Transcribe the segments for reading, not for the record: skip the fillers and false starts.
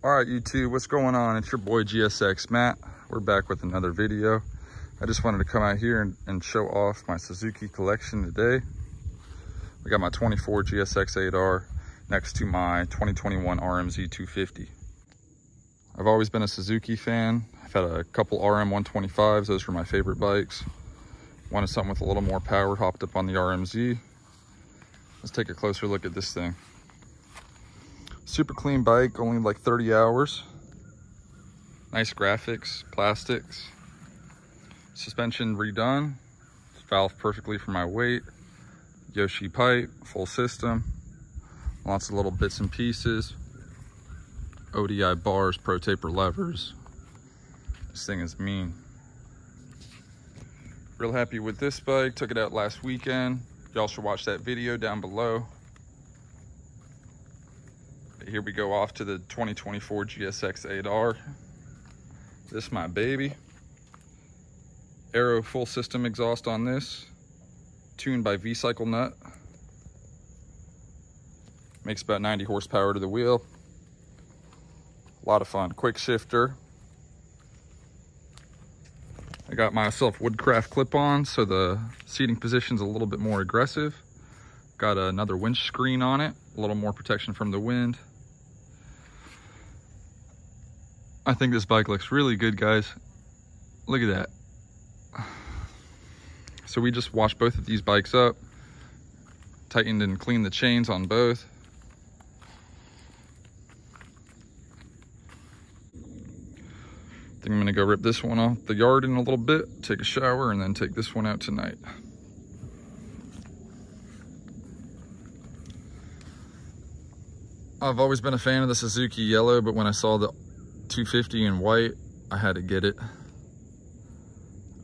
All right, YouTube, what's going on? It's your boy GSX Matt. We're back with another video. I just wanted to come out here and show off my Suzuki collection today. I got my 24 GSX 8R next to my 2021 RMZ 250. I've always been a Suzuki fan. I've had a couple RM 125s. Those were my favorite bikes. Wanted something with a little more power, hopped up on the RMZ. Let's take a closer look at this thing. Super clean bike, only like 30 hours. Nice graphics, plastics. Suspension redone. Valve perfectly for my weight. Yoshi pipe, full system. Lots of little bits and pieces. ODI bars, pro taper levers. This thing is mean. Real happy with this bike. Took it out last weekend. Y'all should watch that video down below. Here we go off to the 2024 GSX 8R. This my baby. Aero full system exhaust on this. Tuned by V-Cycle nut. Makes about 90 horsepower to the wheel. A lot of fun. Quick shifter. I got myself Woodcraft clip-ons, so the seating position's a little bit more aggressive. Got another winch screen on it, a little more protection from the wind. I think this bike looks really good, guys. Look at that. So we just washed both of these bikes up, tightened and cleaned the chains on both. I think I'm gonna go rip this one off the yard in a little bit, take a shower, and then take this one out tonight. I've always been a fan of the Suzuki yellow, but when I saw the 250 in white, I had to get it.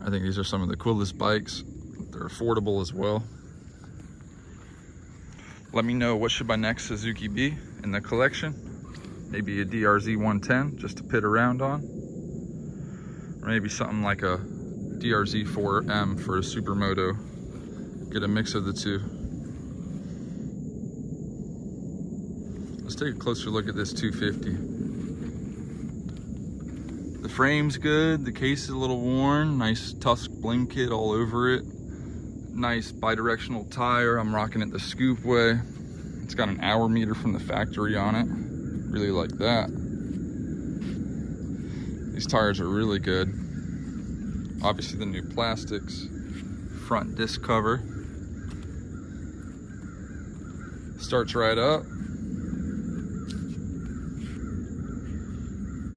I think these are some of the coolest bikes. They're affordable as well. Let me know what should my next Suzuki be in the collection. Maybe a DRZ 110 just to pit around on. Or maybe something like a DRZ 4M for a supermoto. Get a mix of the two. Let's take a closer look at this 250. The frame's good, the case is a little worn, nice Tusk bling kit all over it. Nice bi-directional tire, I'm rocking it the Scoop way. It's got an hour meter from the factory on it. Really like that. These tires are really good. Obviously the new plastics. Front disc cover. Starts right up.